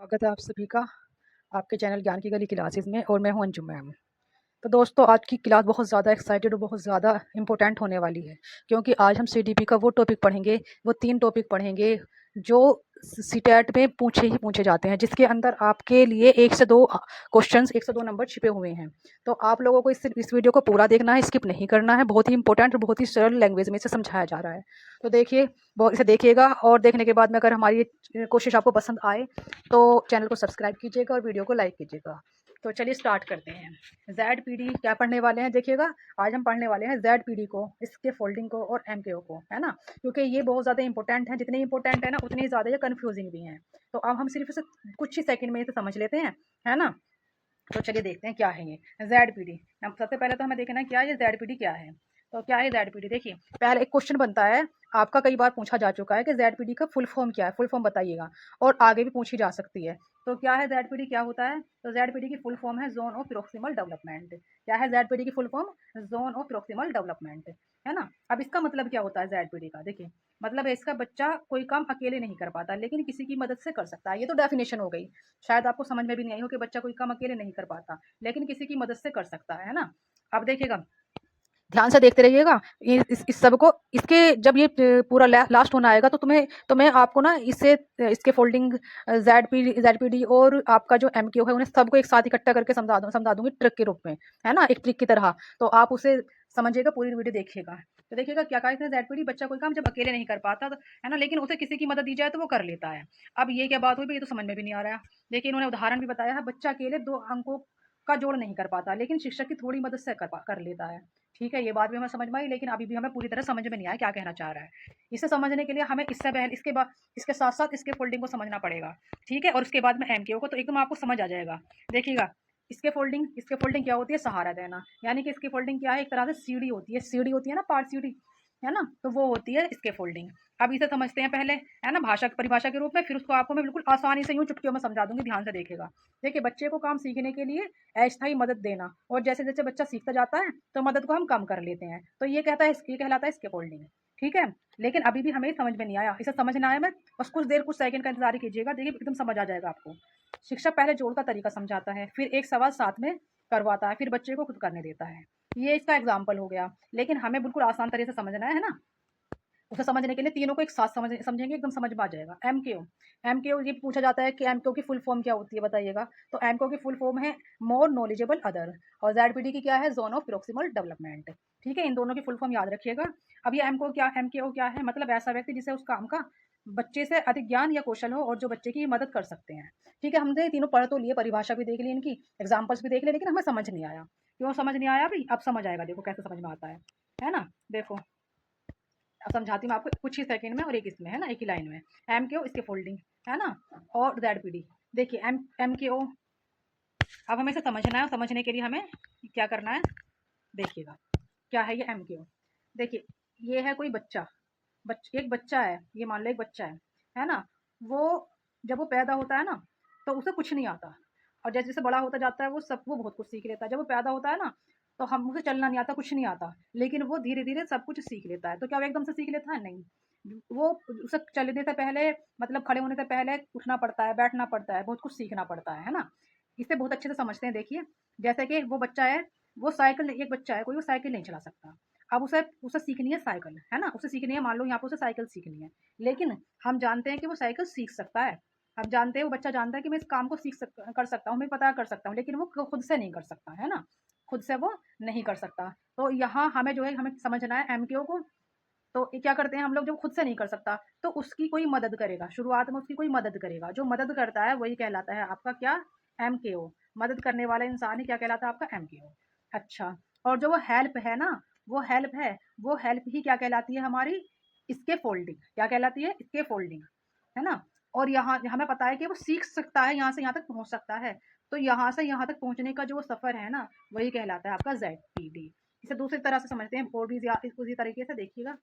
स्वागत है आप सभी का आपके चैनल ज्ञान की गली क्लासेस में और मैं हूं अंजुम मैम। तो दोस्तों आज की क्लास बहुत ज़्यादा एक्साइटेड और बहुत ज़्यादा इंपॉर्टेंट होने वाली है क्योंकि आज हम सीडीपी का वो टॉपिक पढ़ेंगे, वो 3 टॉपिक पढ़ेंगे जो सीटेट में पूछे ही पूछे जाते हैं, जिसके अंदर आपके लिए 1 से 2 क्वेश्चंस 1 से 2 नंबर छिपे हुए हैं। तो आप लोगों को इस वीडियो को पूरा देखना है, स्किप नहीं करना है। बहुत ही इंपॉर्टेंट और बहुत ही सरल लैंग्वेज में इसे समझाया जा रहा है। तो देखिए, बहुत इसे देखिएगा और देखने के बाद में अगर हमारी कोशिश आपको पसंद आए तो चैनल को सब्सक्राइब कीजिएगा और वीडियो को लाइक कीजिएगा। तो चलिए स्टार्ट करते हैं। ZPD क्या पढ़ने वाले हैं देखिएगा। आज हम पढ़ने वाले हैं ZPD को, इसके फोल्डिंग को और MKO को, है ना, क्योंकि ये बहुत ज़्यादा इंपॉर्टेंट है। जितने इंपॉर्टेंट है ना उतने ही ज़्यादा ये कन्फ्यूजिंग भी हैं। तो अब हम सिर्फ इसे कुछ ही सेकंड में इसे समझ लेते हैं, है ना। तो चलिए देखते हैं क्या है ये ZPD। हम सबसे पहले तो हमें देखना है क्या ये ZPD क्या है। तो क्या है ZPD, देखिए पहले एक क्वेश्चन बनता है, आपका कई बार पूछा जा चुका है कि ZPD का फुल फॉर्म क्या है, फुल फॉर्म बताइएगा। और आगे भी पूछी जा सकती है। तो क्या है ZPD, क्या होता है। तो ZPD की फुल फॉर्म है जोन ऑफ प्रोक्सिमल डेवलपमेंट। क्या है ZPD की full form, zone of proximal development, है ना। अब इसका मतलब क्या होता है ZPD का, देखिए मतलब है इसका बच्चा कोई काम अकेले नहीं कर पाता लेकिन किसी की मदद से कर सकता है। ये तो डेफिनेशन हो गई, शायद आपको समझ में भी नहीं आई हो कि बच्चा कोई काम अकेले नहीं कर पाता लेकिन किसी की मदद से कर सकता है ना। अब देखिएगा, ध्यान से देखते रहिएगा इस सब को। इसके जब ये पूरा लास्ट होना आएगा तो तुम्हें आपको ना इससे इसके फोल्डिंग ZPD और आपका जो MKO है उन्हें सबको एक साथ इकट्ठा करके समझा दूंगी ट्रिक के रूप में, है ना, एक ट्रिक की तरह। तो आप उसे समझिएगा, पूरी वीडियो देखिएगा। तो देखिएगा क्या कहा इसने, ZPD बच्चा कोई काम जब अकेले नहीं कर पाता तो, है ना, लेकिन उसे किसी की मदद दी जाए तो वो कर लेता है। अब ये क्या बात हुई, ये तो समझ में भी नहीं आ रहा है। देखिए इन्होंने उदाहरण भी बताया है, बच्चा अकेले 2 अंकों का जोड़ नहीं कर पाता लेकिन शिक्षक की थोड़ी मदद से कर लेता है। ठीक है, ये बात भी हमें समझ में आई लेकिन अभी भी हमें पूरी तरह समझ में नहीं आया क्या कहना चाह रहा है। इसे समझने के लिए हमें इससे पहले इसके साथ साथ इसके फोल्डिंग को समझना पड़ेगा। ठीक है, और उसके बाद में MKO को, तो एकदम आपको समझ आ जाएगा। देखिएगा, इसके फोल्डिंग क्या होती है, सहारा देना, यानी कि इसकी फोल्डिंग क्या है, एक तरह से सीढ़ी होती है ना, पार्ट सीढ़ी, है ना, तो वो होती है इसके फोल्डिंग। अब इसे समझते हैं पहले, है ना, भाषा परिभाषा के रूप में, फिर उसको आपको मैं बिल्कुल आसानी से यूं चुटकियों में समझा दूंगी, ध्यान से देखिएगा। देखिए, बच्चे को काम सीखने के लिए अस्थायी मदद देना, और जैसे जैसे बच्चा सीखता जाता है तो मदद को हम कम कर लेते हैं, तो ये कहलाता है स्कैफोल्डिंग। ठीक है, लेकिन अभी भी हमें समझ में नहीं आया, इसे समझना है मैं, बस कुछ सेकंड का इंतजार कीजिएगा, देखिए एकदम समझ आ जाएगा आपको। शिक्षक पहले जोड़ का तरीका समझाता है, फिर एक सवाल साथ में करवाता है, फिर बच्चे को खुद करने देता है। ये इसका एग्जाम्पल हो गया, लेकिन हमें बिल्कुल आसान तरीके से समझना है ना। उसे समझने के लिए तीनों को एक साथ समझेंगे, एकदम समझ में आ जाएगा। एमकेओ ये पूछा जाता है कि एमकेओ की फुल फॉर्म क्या होती है, बताइएगा। तो एमकेओ की फुल फॉर्म है मोर नॉलेजेबल अदर, और ZPD की क्या है, जोन ऑफ प्रोक्सिमल डेवलपमेंट। ठीक है, इन दोनों की फुल फॉर्म याद रखिएगा। अब ये एमकेओ क्या है, मतलब ऐसा व्यक्ति जिसे उस काम का बच्चे से अधिक ज्ञान या कौशल हो और जो बच्चे की मदद कर सकते हैं। ठीक है, हमने तीनों पढ़ तो लिए, परिभाषा भी देख ली, इनकी एग्जाम्पल्स भी देख लिए, लेकिन हमें समझ नहीं आया। क्यों समझ नहीं आया भाई, अब समझ आएगा, देखो कैसे समझ में आता है ना। देखो अब समझाती हूँ मैं आपको कुछ ही सेकंड में, और एक इसमें, है ना, एक ही लाइन में। MKO इसके फोल्डिंग, है ना, और ZPD। देखिए MKO, अब हमें इसे समझना है, समझने के लिए हमें क्या करना है, देखिएगा क्या है ये MKO। देखिए ये है कोई बच्चा, एक बच्चा है, ये मान लो एक बच्चा है ना। वो जब वो पैदा होता है ना तो उसे कुछ नहीं आता, और जैसे जैसे बड़ा होता जाता है वो बहुत कुछ सीख लेता है। जब वो पैदा होता है ना तो हम उसे चलना नहीं आता, कुछ नहीं आता, लेकिन वो धीरे धीरे सब कुछ सीख लेता है। तो क्या वो एकदम से सीख लेता है, नहीं। वो उसे चलने से पहले, मतलब खड़े होने से पहले उठना पड़ता है, बैठना पड़ता है, बहुत कुछ सीखना पड़ता है ना। इसे बहुत अच्छे से समझते हैं, देखिए जैसे कि वो बच्चा है, वो साइकिल, एक बच्चा है कोई, वो साइकिल नहीं चला सकता। अब उसे उसे सीखनी है साइकिल, है ना, उसे सीखनी है, मान लो यहाँ पे उसे साइकिल सीखनी है, लेकिन हम जानते हैं कि वो साइकिल सीख सकता है। हम जानते हैं, वो बच्चा जानता है कि मैं इस काम को कर सकता हूँ, मैं पता कर सकता हूँ, लेकिन वो खुद से नहीं कर सकता, है ना, खुद से वो नहीं कर सकता। तो यहाँ हमें जो है, हमें समझना है MKO को। तो ये क्या करते हैं हम लोग, जब खुद से नहीं कर सकता तो उसकी कोई मदद करेगा, शुरुआत में उसकी कोई मदद करेगा, जो मदद करता है वही कहलाता है आपका क्या, MKO। मदद करने वाला इंसान ही क्या कहलाता है, आपका MKO। अच्छा, और जो वो हेल्प है ना, वो हेल्प है, वो हेल्प ही क्या कहलाती है हमारी, इसके फोल्डिंग, क्या कहलाती है, इसके फोल्डिंग, है ना। और यहाँ हमें पता है कि वो सीख सकता है, यहाँ से यहाँ तक पहुंच सकता है, तो यहाँ से यहाँ तक पहुंचने का जो सफर है ना, वही कहलाता है आपका ZPD। इसे दूसरी तरह से समझते हैं, और भी उसी तरीके से देखिएगा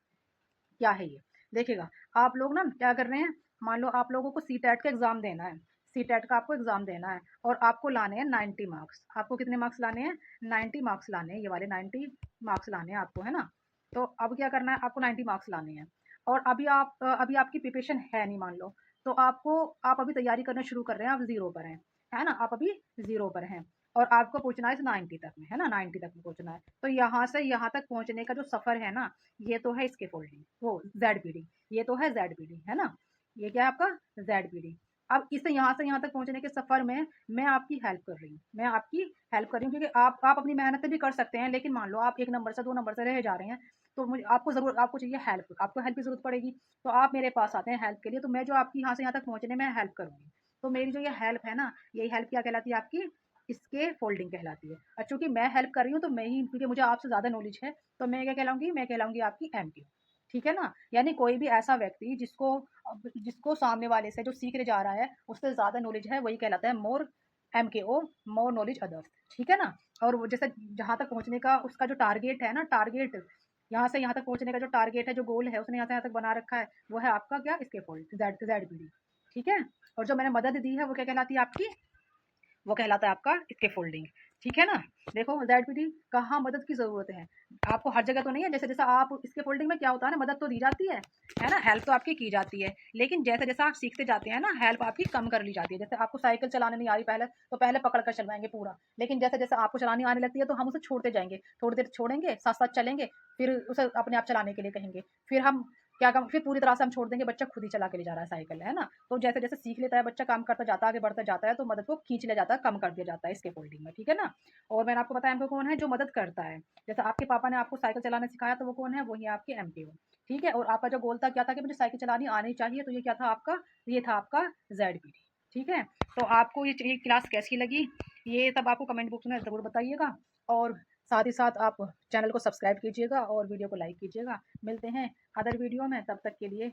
क्या है ये। देखिएगा, आप लोग ना क्या कर रहे हैं, मान लो आप लोगों को CTET का एग्जाम देना है, CTET का आपको एग्जाम देना है, और आपको लाने हैं 90 मार्क्स। आपको कितने मार्क्स लाने हैं, 90 मार्क्स लाने हैं, ये वाले 90 मार्क्स लाने हैं आपको, है ना। तो अब क्या करना है, आपको 90 मार्क्स लाने हैं, और अभी आपकी प्रिपरेशन है नहीं, मान लो। तो आप अभी तैयारी करना शुरू कर रहे हैं, आप ज़ीरो पर हैं, है ना? आप अभी ज़ीरो पर हैं और आपको पहुँचना है इस 90 तक में, है ना? 90 तक में पहुँचना है। तो यहाँ से यहाँ तक पहुँचने का जो सफ़र है ना, ये तो है स्कैफोल्डिंग, वो ज़ेडपीडी, ये तो है ज़ेडपीडी, है ना? ये क्या है आपका ज़ेडपीडी। अब इसे यहाँ से यहाँ तक पहुँचने के सफ़र में मैं आपकी हेल्प कर रही हूँ, मैं आपकी हेल्प कर रही हूँ, क्योंकि आप अपनी मेहनत भी कर सकते हैं, लेकिन मान लो आप 1 नंबर से 2 नंबर से रह जा रहे हैं, तो मुझे आपको चाहिए हेल्प, आपको हेल्प की ज़रूरत पड़ेगी। तो आप मेरे पास आते हैं हेल्प के लिए, तो मैं जो आपकी यहाँ से यहाँ तक पहुँचने में हेल्प करूँगी। तो मेरी जो ये हेल्प है ना, यही हेल्प क्या कहलाती है आपकी? इसके फोल्डिंग कहलाती है। और चूँकि मैं हेल्प कर रही हूँ, तो मैं ही, क्योंकि मुझे आपसे ज़्यादा नॉलेज है, तो मैं क्या कहलाऊँगी? मैं कहलाऊँगी आपकी एमटी। ठीक है ना? यानी कोई भी ऐसा व्यक्ति जिसको सामने वाले से जो सीखने जा रहा है, उससे ज़्यादा नॉलेज है, वही कहलाता है मोर एमकेओ, मोर नॉलेज अदर्स। ठीक है ना? और वो जैसे जहाँ तक पहुँचने का उसका जो टारगेट है ना, टारगेट यहाँ से यहाँ तक पहुँचने का जो टारगेट है, जो गोल है, उसने यहाँ से यहाँ तक बना रखा है, वो है आपका क्या? स्कैफोल्ड, ज़ेडपीडी। ठीक है? और जो मैंने मदद दी है, वो क्या कहलाती है आपकी? वो कहलाता है आपका स्कैफोल्डिंग। ठीक है ना? देखो ज़ेडपीडी, कहाँ मदद की ज़रूरत है। आपको हर जगह तो नहीं है, जैसे जैसा आप स्कैफोल्डिंग में क्या होता है ना, मदद तो दी जाती है ना? हेल्प तो आपकी की जाती है, लेकिन जैसे जैसा आप सीखते जाते हैं ना, हेल्प आपकी कम कर ली जाती है। जैसे आपको साइकिल चलाने नहीं आ रही पहले, तो पहले पकड़ कर चलवाएंगे पूरा, लेकिन जैसे जैसे आपको चलानी आने लगती है, तो हम उसे छोड़ते जाएंगे, थोड़ी देर छोड़ेंगे, साथ साथ चलेंगे, फिर उसे अपने आप चलाने के लिए कहेंगे, फिर हम क्या काम, फिर पूरी तरह से हम छोड़ देंगे, बच्चा खुद ही चला के ले जा रहा है साइकिल, है ना? तो जैसे जैसे सीख लेता है बच्चा, काम करता जाता है, आगे बढ़ता जाता है, तो मदद को खींच लिया जाता है, कम कर दिया जाता है स्कैफोल्डिंग में। ठीक है ना? और मैंने आपको बताया एमपीओ कौन है? जो मदद करता है। जैसे आपके पापा ने आपको साइकिल चलाना सिखाया, तो वो कौन है? वही आपके एमपीओ। ठीक है? और आपका जो गोल था क्या था कि मुझे साइकिल चलानी आनी चाहिए, तो ये क्या था आपका? ये था आपका ज़ेडपीडी। ठीक है? तो आपको ये क्लास कैसी लगी, ये सब आपको कमेंट बॉक्स में ज़रूर बताइएगा, और साथ ही साथ आप चैनल को सब्सक्राइब कीजिएगा और वीडियो को लाइक कीजिएगा। मिलते हैं अदर वीडियो में, तब तक के लिए